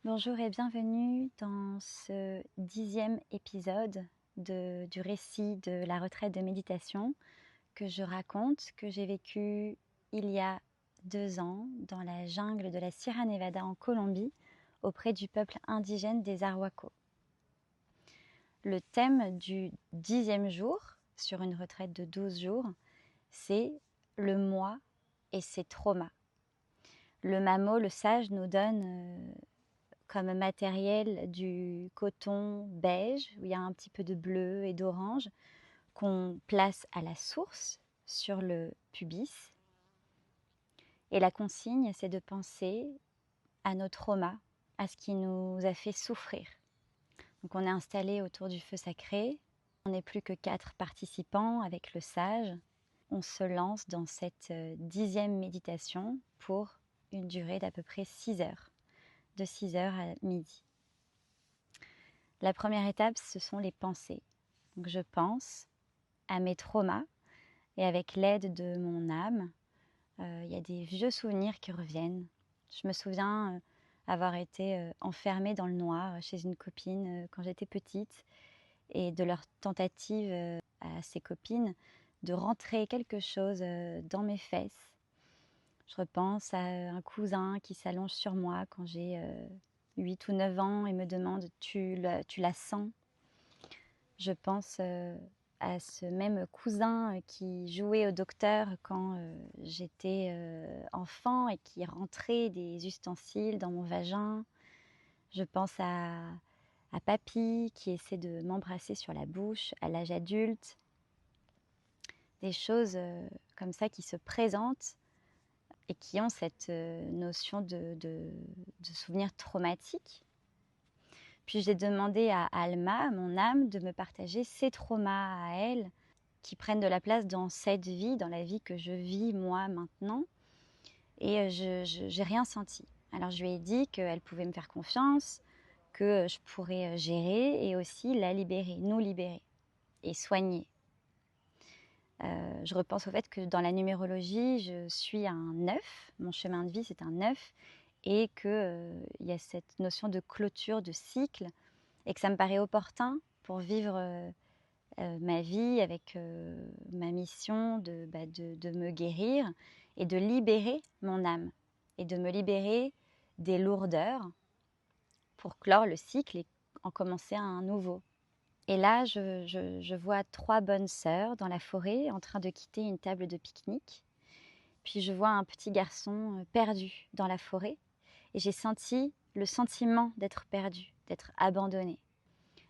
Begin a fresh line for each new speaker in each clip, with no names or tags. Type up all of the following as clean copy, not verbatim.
Bonjour et bienvenue dans ce 10e épisode du récit de la retraite de méditation que je raconte, que j'ai vécu il y a 2 ans dans la jungle de la Sierra Nevada en Colombie, auprès du peuple indigène des Arhuacos. Le thème du 10e jour, sur une retraite de 12 jours, c'est le moi et ses traumas. Le Mamo, le sage, nous donne comme matériel du coton beige, où il y a un petit peu de bleu et d'orange, qu'on place à la source sur le pubis. Et la consigne, c'est de penser à nos traumas, à ce qui nous a fait souffrir. Donc on est installé autour du feu sacré, on n'est plus que 4 participants avec le sage. On se lance dans cette 10e méditation pour une durée d'à peu près 6 heures, de 6 heures à midi. La première étape, ce sont les pensées. Donc je pense à mes traumas et avec l'aide de mon âme, il y a des vieux souvenirs qui reviennent. Je me souviens avoir été enfermée dans le noir chez une copine quand j'étais petite et de leur tentative à ces copines de rentrer quelque chose dans mes fesses. Je repense à un cousin qui s'allonge sur moi quand j'ai 8 ou 9 ans et me demande « tu la sens ?» Je pense à ce même cousin qui jouait au docteur quand j'étais enfant et qui rentrait des ustensiles dans mon vagin. Je pense à papy qui essaie de m'embrasser sur la bouche à l'âge adulte. Des choses comme ça qui se présentent et qui ont cette notion de souvenir traumatique. Puis j'ai demandé à Alma, mon âme, de me partager ses traumas à elle, qui prennent de la place dans cette vie, dans la vie que je vis moi maintenant. Et je n'ai rien senti. Alors je lui ai dit qu'elle pouvait me faire confiance, que je pourrais gérer et aussi la libérer, nous libérer et soigner. Je repense au fait que dans la numérologie, je suis un 9, mon chemin de vie c'est un 9, et qu'il y a cette notion de clôture, de cycle, et que ça me paraît opportun pour vivre ma vie avec ma mission de me guérir et de libérer mon âme et de me libérer des lourdeurs pour clore le cycle et en commencer un nouveau. Et là, je vois 3 bonnes sœurs dans la forêt en train de quitter une table de pique-nique. Puis je vois un petit garçon perdu dans la forêt et j'ai senti le sentiment d'être perdu, d'être abandonné.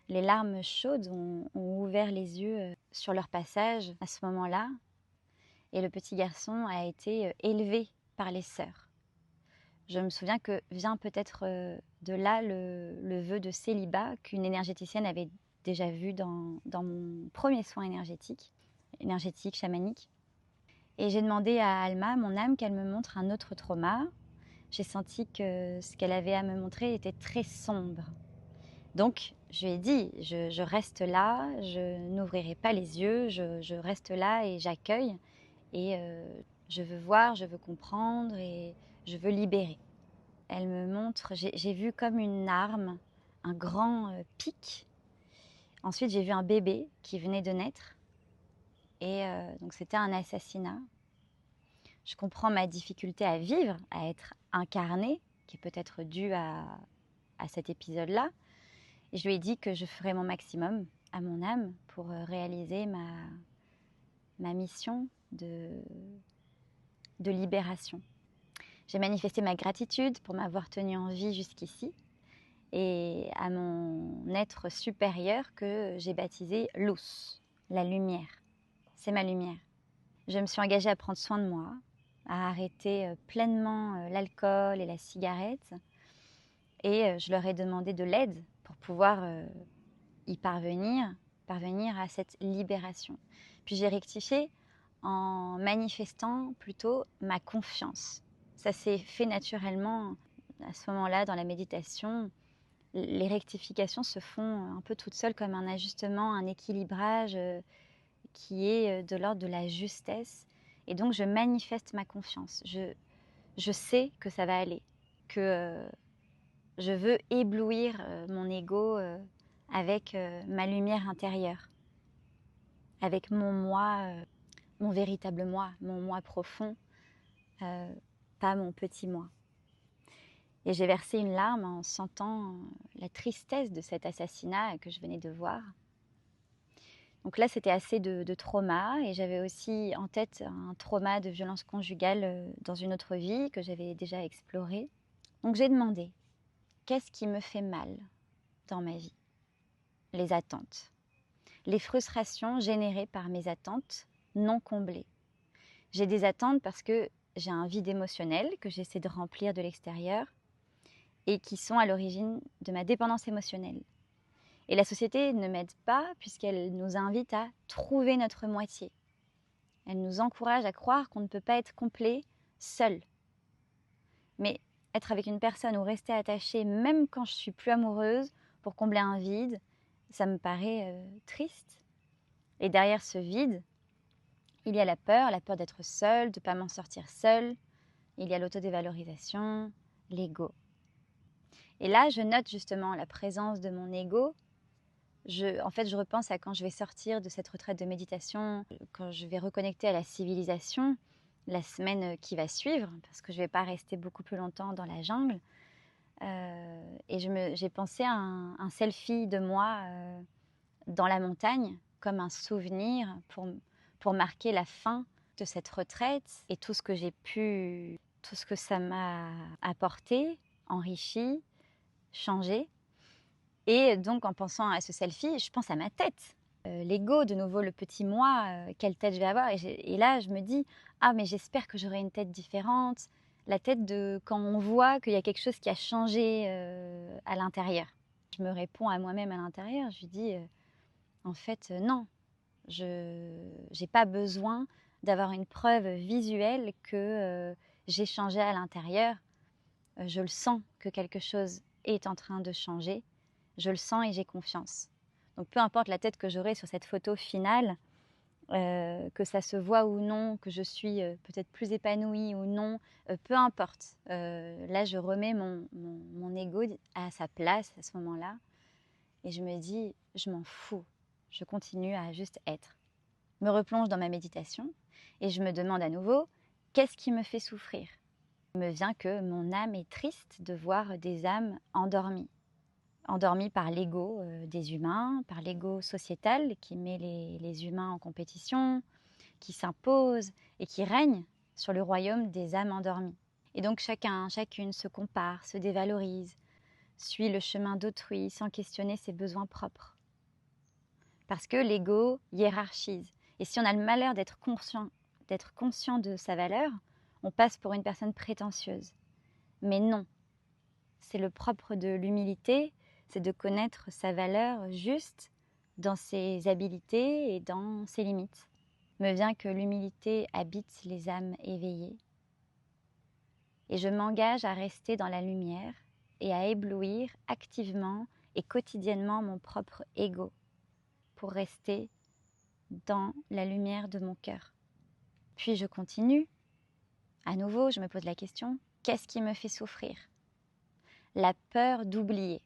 Les larmes chaudes ont ouvert les yeux sur leur passage à ce moment-là. Et le petit garçon a été élevé par les sœurs. Je me souviens que vient peut-être de là le vœu de célibat qu'une énergéticienne avait déjà vu dans mon premier soin énergétique, chamanique. Et j'ai demandé à Alma, mon âme, qu'elle me montre un autre trauma. J'ai senti que ce qu'elle avait à me montrer était très sombre. Donc, je lui ai dit, je reste là, je n'ouvrirai pas les yeux, je reste là et j'accueille. Et je veux voir, je veux comprendre et je veux libérer. Elle me montre, j'ai vu comme une arme, un grand pic. Ensuite, j'ai vu un bébé qui venait de naître. Et donc, c'était un assassinat. Je comprends ma difficulté à vivre, à être incarnée, qui est peut-être due à cet épisode-là. Et je lui ai dit que je ferais mon maximum à mon âme pour réaliser ma mission de libération. J'ai manifesté ma gratitude pour m'avoir tenue en vie jusqu'ici et à mon être supérieur que j'ai baptisé Luz, la lumière. C'est ma lumière. Je me suis engagée à prendre soin de moi, à arrêter pleinement l'alcool et la cigarette et je leur ai demandé de l'aide pour pouvoir y parvenir à cette libération. Puis j'ai rectifié en manifestant plutôt ma confiance. Ça s'est fait naturellement à ce moment-là dans la méditation. Les rectifications se font un peu toutes seules comme un ajustement, un équilibrage qui est de l'ordre de la justesse. Et donc je manifeste ma confiance. Je sais que ça va aller, que Je veux éblouir mon ego avec ma lumière intérieure, avec mon moi, mon véritable moi, mon moi profond, pas mon petit moi. Et j'ai versé une larme en sentant la tristesse de cet assassinat que je venais de voir. Donc là, c'était assez de trauma, et j'avais aussi en tête un trauma de violence conjugale dans une autre vie que j'avais déjà exploré. Donc j'ai demandé, qu'est-ce qui me fait mal dans ma vie? Les attentes. Les frustrations générées par mes attentes non comblées. J'ai des attentes parce que j'ai un vide émotionnel que j'essaie de remplir de l'extérieur et qui sont à l'origine de ma dépendance émotionnelle. Et la société ne m'aide pas puisqu'elle nous invite à trouver notre moitié. Elle nous encourage à croire qu'on ne peut pas être complet seul. Mais être avec une personne ou rester attachée même quand je suis plus amoureuse pour combler un vide, ça me paraît triste. Et derrière ce vide, il y a la peur d'être seule, de ne pas m'en sortir seule. Il y a l'autodévalorisation, l'ego. Et là, je note justement la présence de mon ego. En fait, je repense à quand je vais sortir de cette retraite de méditation, quand je vais reconnecter à la civilisation, la semaine qui va suivre, parce que je ne vais pas rester beaucoup plus longtemps dans la jungle. Et j'ai pensé à un selfie de moi dans la montagne, comme un souvenir pour marquer la fin de cette retraite et tout ce que j'ai pu, tout ce que ça m'a apporté, enrichi, changé. Et donc, en pensant à ce selfie, je pense à ma tête. L'ego, de nouveau, le petit moi, quelle tête je vais avoir. Et là, je me dis, ah, mais j'espère que j'aurai une tête différente. La tête de quand on voit qu'il y a quelque chose qui a changé à l'intérieur. Je me réponds à moi-même à l'intérieur. Je lui dis, en fait, non. Je n'ai pas besoin d'avoir une preuve visuelle que j'ai changé à l'intérieur. Je le sens que quelque chose est en train de changer. Je le sens et j'ai confiance. Donc peu importe la tête que j'aurai sur cette photo finale, que ça se voit ou non, que je suis peut-être plus épanouie ou non, peu importe. Là, je remets mon ego à sa place à ce moment-là. Et je me dis, je m'en fous. Je continue à juste être. Je me replonge dans ma méditation et je me demande à nouveau, qu'est-ce qui me fait souffrir? Il me vient que mon âme est triste de voir des âmes endormies. Endormies par l'ego des humains, par l'ego sociétal qui met les humains en compétition, qui s'impose et qui règne sur le royaume des âmes endormies. Et donc chacune se compare, se dévalorise, suit le chemin d'autrui sans questionner ses besoins propres. Parce que l'ego hiérarchise. Et si on a le malheur d'être conscient de sa valeur, on passe pour une personne prétentieuse. Mais non, c'est le propre de l'humilité, c'est de connaître sa valeur juste dans ses habiletés et dans ses limites. Me vient que l'humilité habite les âmes éveillées. Et je m'engage à rester dans la lumière et à éblouir activement et quotidiennement mon propre ego pour rester dans la lumière de mon cœur. Puis je continue. À nouveau, je me pose la question, qu'est-ce qui me fait souffrir? La peur d'oublier,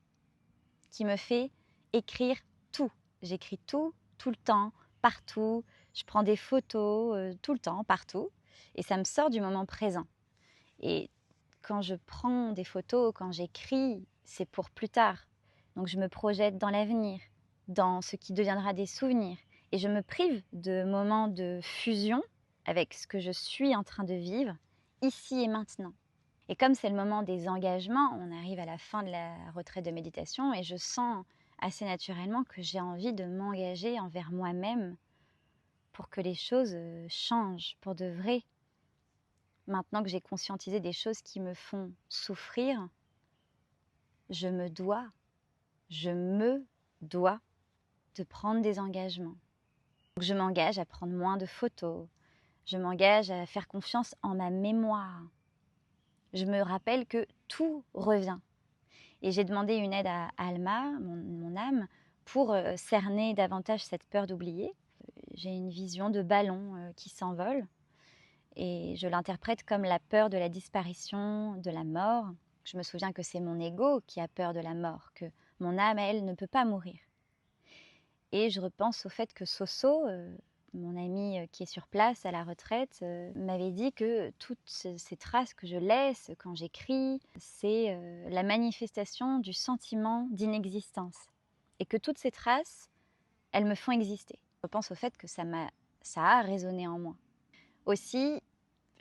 qui me fait écrire tout. J'écris tout, tout le temps, partout. Je prends des photos tout le temps, partout. Et ça me sort du moment présent. Et quand je prends des photos, quand j'écris, c'est pour plus tard. Donc je me projette dans l'avenir, dans ce qui deviendra des souvenirs. Et je me prive de moments de fusion avec ce que je suis en train de vivre, ici et maintenant. Et comme c'est le moment des engagements, on arrive à la fin de la retraite de méditation et je sens assez naturellement que j'ai envie de m'engager envers moi-même pour que les choses changent pour de vrai. Maintenant que j'ai conscientisé des choses qui me font souffrir, je me dois de prendre des engagements. Donc je m'engage à prendre moins de photos, je m'engage à faire confiance en ma mémoire. Je me rappelle que tout revient. Et j'ai demandé une aide à Alma, mon âme, pour cerner davantage cette peur d'oublier. J'ai une vision de ballon qui s'envole et je l'interprète comme la peur de la disparition, de la mort. Je me souviens que c'est mon ego qui a peur de la mort, que mon âme, elle, ne peut pas mourir. Et je repense au fait que Soso, mon ami qui est sur place à la retraite, m'avait dit que toutes ces traces que je laisse quand j'écris, c'est la manifestation du sentiment d'inexistence. Et que toutes ces traces, elles me font exister. Je repense au fait que ça a résonné en moi. Aussi,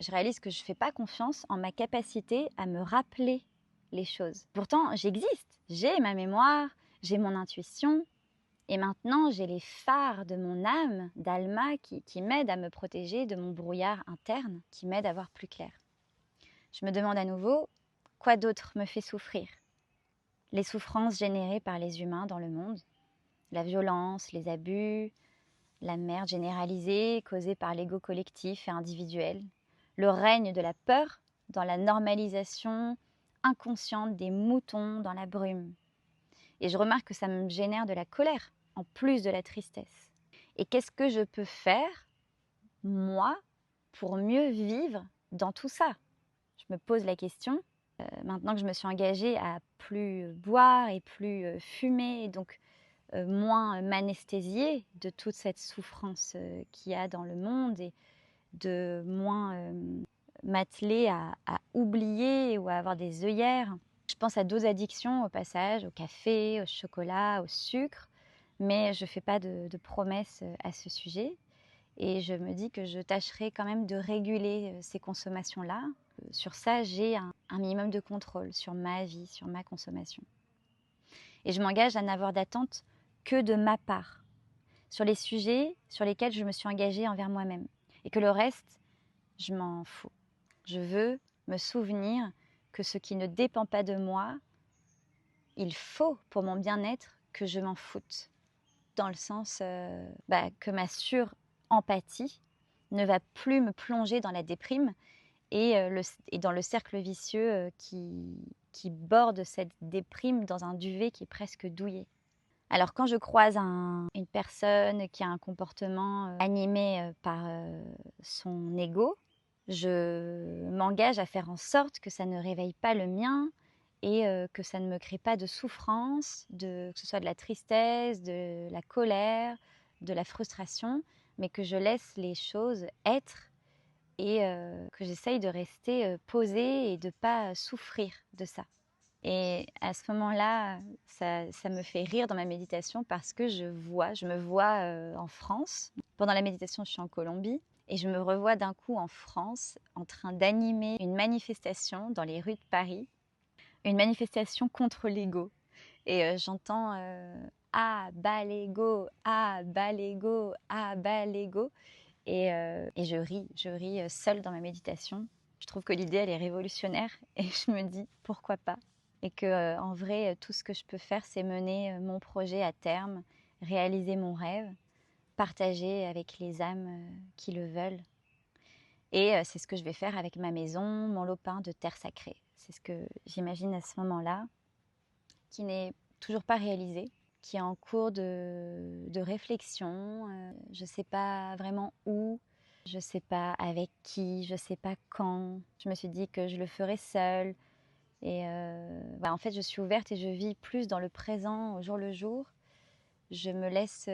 je réalise que je ne fais pas confiance en ma capacité à me rappeler les choses. Pourtant, j'existe, j'ai ma mémoire, j'ai mon intuition, et maintenant j'ai les phares de mon âme, d'Alma, qui m'aident à me protéger de mon brouillard interne, qui m'aident à voir plus clair. Je me demande à nouveau, quoi d'autre me fait souffrir? Les souffrances générées par les humains dans le monde, la violence, les abus, la merde généralisée causée par l'ego collectif et individuel, le règne de la peur dans la normalisation inconsciente des moutons dans la brume. Et je remarque que ça me génère de la colère, en plus de la tristesse. Et qu'est-ce que je peux faire, moi, pour mieux vivre dans tout ça? Je me pose la question. Maintenant que je me suis engagée à plus boire et plus fumer, et donc moins m'anesthésier de toute cette souffrance qu'il y a dans le monde, et de moins m'atteler à oublier ou à avoir des œillères. Je pense à d'autres addictions au passage, au café, au chocolat, au sucre, mais je ne fais pas de promesses à ce sujet. Et je me dis que je tâcherai quand même de réguler ces consommations-là. Sur ça, j'ai un minimum de contrôle sur ma vie, sur ma consommation. Et je m'engage à n'avoir d'attente que de ma part, sur les sujets sur lesquels je me suis engagée envers moi-même. Et que le reste, je m'en fous. Je veux me souvenir que ce qui ne dépend pas de moi, il faut pour mon bien-être que je m'en foute. Dans le sens que ma sur-empathie ne va plus me plonger dans la déprime et dans le cercle vicieux qui borde cette déprime dans un duvet qui est presque douillet. Alors quand je croise une personne qui a un comportement animé par son ego, je m'engage à faire en sorte que ça ne réveille pas le mien et que ça ne me crée pas de souffrance, que ce soit de la tristesse, de la colère, de la frustration, mais que je laisse les choses être et que j'essaye de rester posée et de ne pas souffrir de ça. Et à ce moment-là, ça me fait rire dans ma méditation parce que je me vois en France. Pendant la méditation, je suis en Colombie et je me revois d'un coup en France en train d'animer une manifestation dans les rues de Paris, une manifestation contre l'ego. Et j'entends ah bas l'ego, ah bas l'ego, ah bas l'ego. Et je ris seule dans ma méditation. Je trouve que l'idée, elle est révolutionnaire et je me dis pourquoi pas. Et que en vrai, tout ce que je peux faire, c'est mener mon projet à terme, réaliser mon rêve, partager avec les âmes qui le veulent. Et c'est ce que je vais faire avec ma maison, mon lopin de terre sacrée. C'est ce que j'imagine à ce moment-là, qui n'est toujours pas réalisé, qui est en cours de réflexion. Je ne sais pas vraiment où, je ne sais pas avec qui, je ne sais pas quand. Je me suis dit que je le ferais seule. Et en fait, je suis ouverte et je vis plus dans le présent, au jour le jour. Je me laisse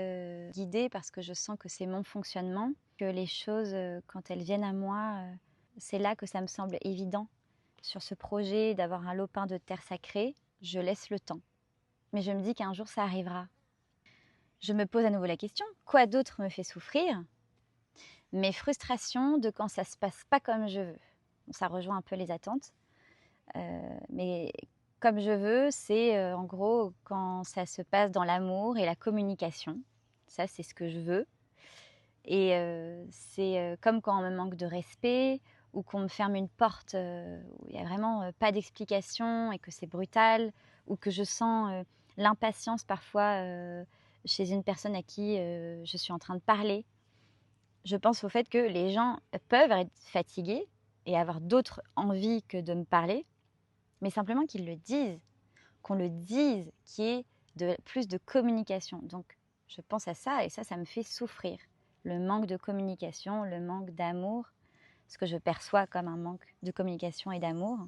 guider parce que je sens que c'est mon fonctionnement, que les choses, quand elles viennent à moi, c'est là que ça me semble évident. Sur ce projet d'avoir un lopin de terre sacrée, je laisse le temps. Mais je me dis qu'un jour, ça arrivera. Je me pose à nouveau la question, quoi d'autre me fait souffrir? Mes frustrations de quand ça ne se passe pas comme je veux. Ça rejoint un peu les attentes. Mais comme je veux, c'est en gros quand ça se passe dans l'amour et la communication. Ça, c'est ce que je veux. Et c'est comme quand on me manque de respect ou qu'on me ferme une porte où il n'y a vraiment pas d'explication et que c'est brutal, ou que je sens l'impatience parfois chez une personne à qui je suis en train de parler. Je pense au fait que les gens peuvent être fatigués et avoir d'autres envies que de me parler, mais simplement qu'ils le disent, qu'on le dise, qu'il y ait plus de communication. Donc, je pense à ça et ça me fait souffrir. Le manque de communication, le manque d'amour, ce que je perçois comme un manque de communication et d'amour.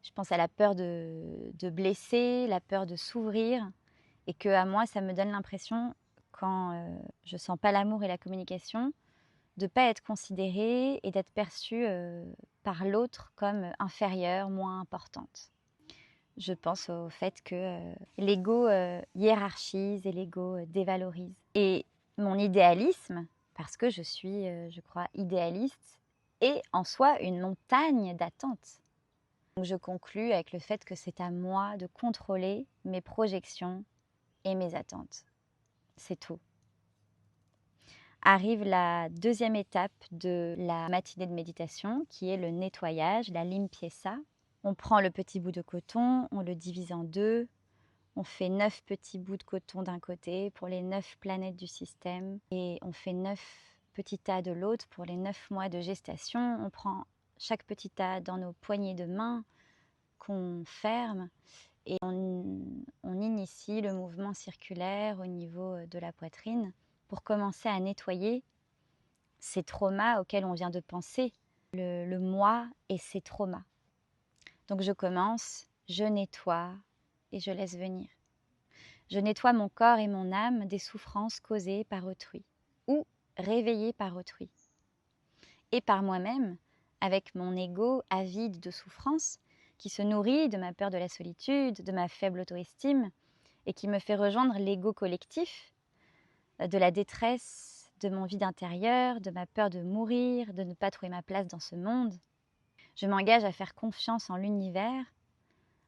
Je pense à la peur de blesser, la peur de s'ouvrir, et qu'à moi, ça me donne l'impression, quand je sens pas l'amour et la communication, de pas être considérée et d'être perçue par l'autre comme inférieure, moins importante. Je pense au fait que l'ego hiérarchise et l'ego dévalorise. Et mon idéalisme, parce que je suis, je crois, idéaliste, est en soi une montagne d'attentes. Donc je conclus avec le fait que c'est à moi de contrôler mes projections et mes attentes. C'est tout. Arrive la deuxième étape de la matinée de méditation, qui est le nettoyage, la limpieza. On prend le petit bout de coton, on le divise en deux, on fait 9 petits bouts de coton d'un côté pour les 9 planètes du système, et on fait 9 petits tas de l'autre pour les 9 mois de gestation. On prend chaque petit tas dans nos poignées de main qu'on ferme, et on initie le mouvement circulaire au niveau de la poitrine pour commencer à nettoyer ces traumas auxquels on vient de penser, le moi et ses traumas. Donc je commence, je nettoie et je laisse venir. Je nettoie mon corps et mon âme des souffrances causées par autrui ou réveillées par autrui. Et par moi-même, avec mon ego avide de souffrance qui se nourrit de ma peur de la solitude, de ma faible auto-estime et qui me fait rejoindre l'ego collectif, de la détresse, de mon vide intérieur, de ma peur de mourir, de ne pas trouver ma place dans ce monde. Je m'engage à faire confiance en l'univers,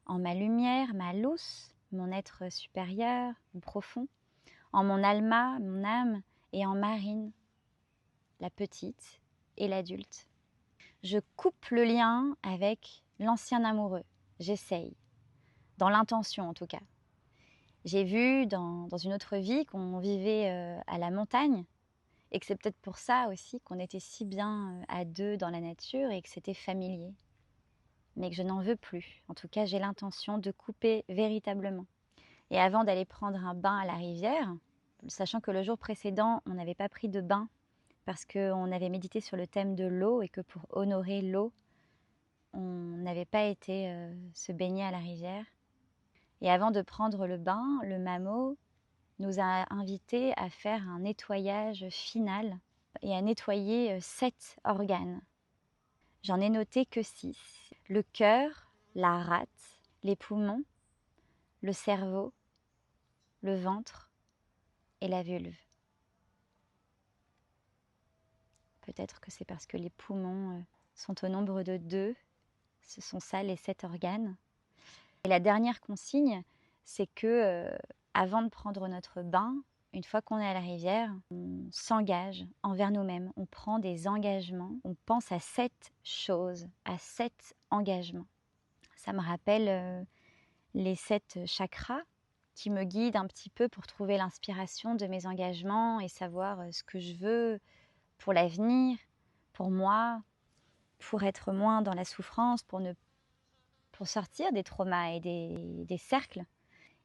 en ma lumière, ma luz, mon être supérieur ou profond, en mon alma, mon âme, et en Marine, la petite et l'adulte. Je coupe le lien avec l'ancien amoureux. J'essaye, dans l'intention en tout cas. J'ai vu dans une autre vie qu'on vivait à la montagne, et que c'est peut-être pour ça aussi qu'on était si bien à deux dans la nature et que c'était familier. Mais que je n'en veux plus. En tout cas, j'ai l'intention de couper véritablement. Et avant d'aller prendre un bain à la rivière, sachant que le jour précédent, on n'avait pas pris de bain parce qu'on avait médité sur le thème de l'eau et que pour honorer l'eau, on n'avait pas été se baigner à la rivière. Et avant de prendre le bain, le mamo nous a invités à faire un nettoyage final et à nettoyer 7 organes. J'en ai noté que 6. Le cœur, la rate, les poumons, le cerveau, le ventre et la vulve. Peut-être que c'est parce que les poumons sont au nombre de 2. Ce sont ça les 7 organes. Et la dernière consigne, c'est que avant de prendre notre bain, une fois qu'on est à la rivière, on s'engage envers nous-mêmes. On prend des engagements. On pense à 7 choses, à 7 engagements. Ça me rappelle les 7 chakras qui me guident un petit peu pour trouver l'inspiration de mes engagements et savoir ce que je veux pour l'avenir, pour moi, pour être moins dans la souffrance, pour sortir des traumas et des cercles.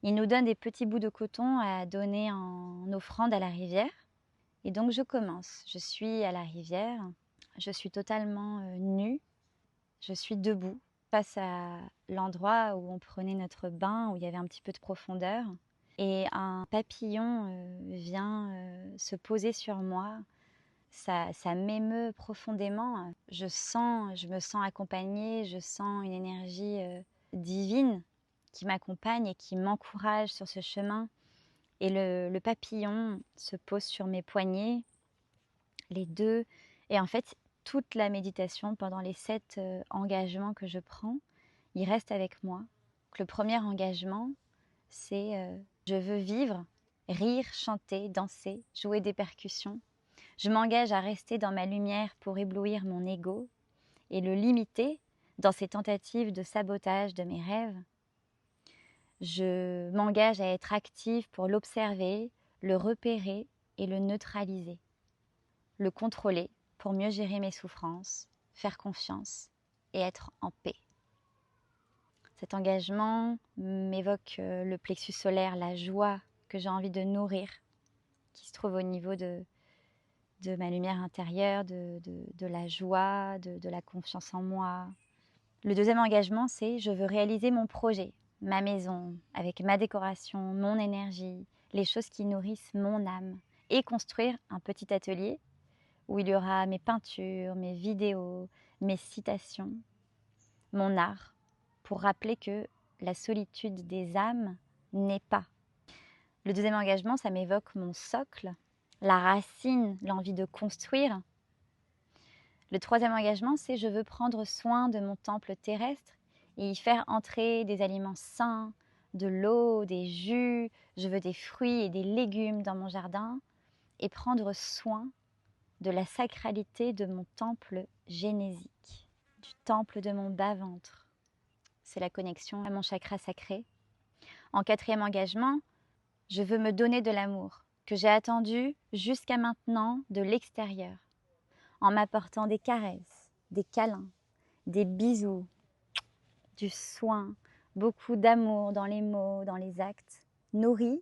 Il nous donne des petits bouts de coton à donner en offrande à la rivière. Et donc je commence. Je suis à la rivière, je suis totalement nue, je suis debout face à l'endroit où on prenait notre bain, où il y avait un petit peu de profondeur. Et un papillon vient se poser sur moi. Ça m'émeut profondément. Je me sens accompagnée, je sens une énergie divine qui m'accompagne et qui m'encourage sur ce chemin. Et le papillon se pose sur mes poignets, les deux. Et en fait, toute la méditation, pendant les 7 engagements que je prends, il reste avec moi. Donc, le premier engagement, c'est je veux vivre, rire, chanter, danser, jouer des percussions. Je m'engage à rester dans ma lumière pour éblouir mon ego et le limiter dans ses tentatives de sabotage de mes rêves. Je m'engage à être active pour l'observer, le repérer et le neutraliser. Le contrôler pour mieux gérer mes souffrances, faire confiance et être en paix. Cet engagement m'évoque le plexus solaire, la joie que j'ai envie de nourrir, qui se trouve au niveau de ma lumière intérieure, de la joie, de la confiance en moi, Le deuxième engagement, c'est je veux réaliser mon projet, ma maison, avec ma décoration, mon énergie, les choses qui nourrissent mon âme, et construire un petit atelier où il y aura mes peintures, mes vidéos, mes citations, mon art, pour rappeler que la solitude des âmes n'est pas. Le deuxième engagement, ça m'évoque mon socle, la racine, l'envie de construire. Le troisième engagement, c'est je veux prendre soin de mon temple terrestre et y faire entrer des aliments sains, de l'eau, des jus, je veux des fruits et des légumes dans mon jardin et prendre soin de la sacralité de mon temple génésique, du temple de mon bas-ventre. C'est la connexion à mon chakra sacré. En quatrième engagement, je veux me donner de l'amour que j'ai attendu jusqu'à maintenant de l'extérieur, en m'apportant des caresses, des câlins, des bisous, du soin, beaucoup d'amour dans les mots, dans les actes, nourris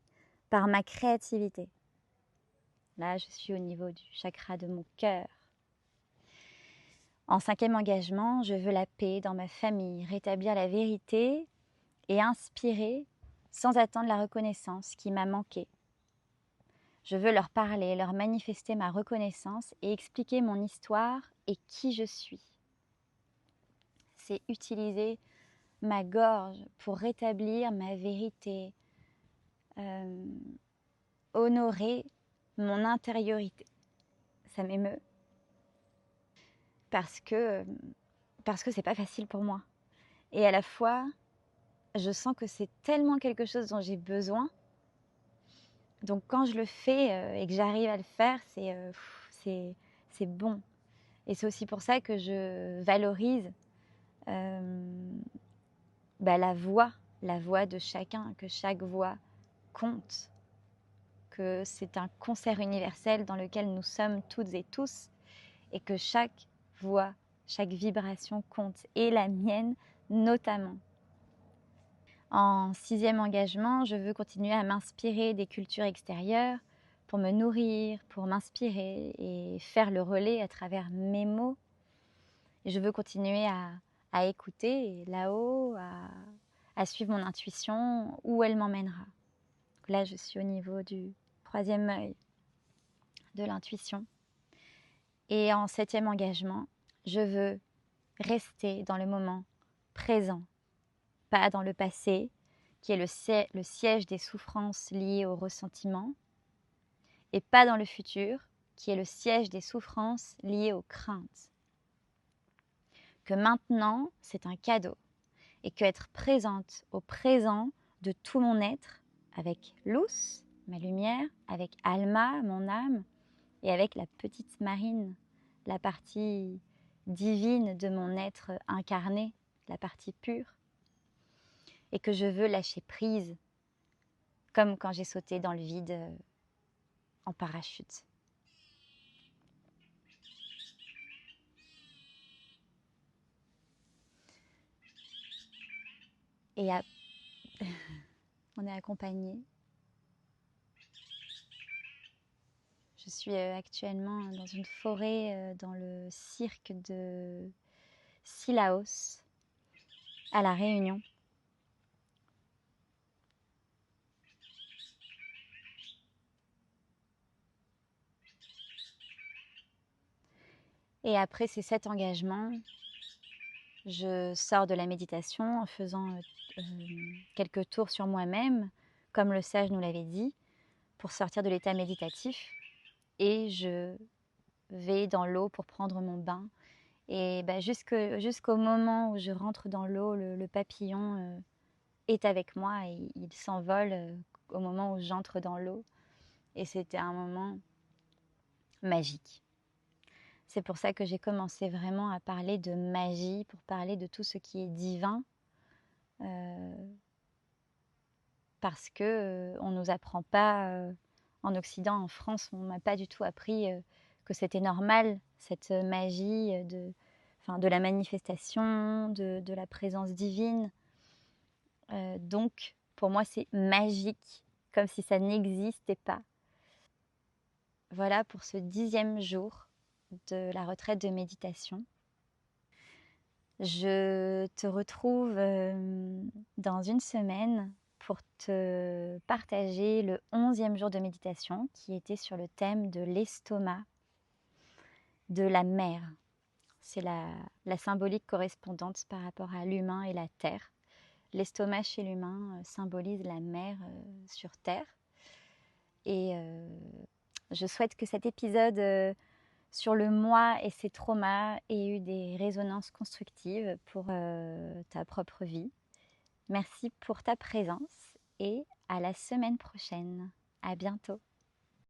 par ma créativité. Là, je suis au niveau du chakra de mon cœur. En cinquième engagement, je veux la paix dans ma famille, rétablir la vérité et inspirer sans attendre la reconnaissance qui m'a manqué. Je veux leur parler, leur manifester ma reconnaissance et expliquer mon histoire et qui je suis. C'est utiliser ma gorge pour rétablir ma vérité, honorer mon intériorité. Ça m'émeut parce que c'est pas facile pour moi. Et à la fois, je sens que c'est tellement quelque chose dont j'ai besoin. Donc quand je le fais et que j'arrive à le faire, c'est bon. Et c'est aussi pour ça que je valorise la voix de chacun, que chaque voix compte, que c'est un concert universel dans lequel nous sommes toutes et tous, et que chaque voix, chaque vibration compte, et la mienne notamment. En sixième engagement, je veux continuer à m'inspirer des cultures extérieures pour me nourrir, pour m'inspirer et faire le relais à travers mes mots. Et je veux continuer à écouter là-haut, à suivre mon intuition, où elle m'emmènera. Là, je suis au niveau du troisième œil de l'intuition. Et en septième engagement, je veux rester dans le moment présent, pas dans le passé, qui est le siège des souffrances liées au ressentiment, et pas dans le futur, qui est le siège des souffrances liées aux craintes. Que maintenant, c'est un cadeau, et que être présente au présent de tout mon être, avec Luce, ma lumière, avec Alma, mon âme, et avec la petite Marine, la partie divine de mon être incarné, la partie pure, et que je veux lâcher prise, comme quand j'ai sauté dans le vide en parachute. Et on est accompagné. Je suis actuellement dans une forêt dans le cirque de Sillaos, à La Réunion. Et après ces 7 engagements, je sors de la méditation en faisant quelques tours sur moi-même, comme le sage nous l'avait dit, pour sortir de l'état méditatif. Et je vais dans l'eau pour prendre mon bain. Et jusqu'au moment où je rentre dans l'eau, le papillon est avec moi et il s'envole au moment où j'entre dans l'eau. Et c'était un moment magique. C'est pour ça que j'ai commencé vraiment à parler de magie, pour parler de tout ce qui est divin. Parce que on nous apprend pas en Occident, en France, on m'a pas du tout appris que c'était normal, cette magie de la manifestation, de la présence divine. Donc, pour moi, c'est magique, comme si ça n'existait pas. Voilà pour ce 10e jour de la retraite de méditation. Je te retrouve dans une semaine pour te partager le 11e jour de méditation qui était sur le thème de l'estomac de la mer. C'est la symbolique correspondante par rapport à l'humain et la terre. L'estomac chez l'humain symbolise la mer sur terre. Et je souhaite que cet épisode sur le moi et ses traumas ait eu des résonances constructives pour ta propre vie. Merci pour ta présence et à la semaine prochaine. À bientôt.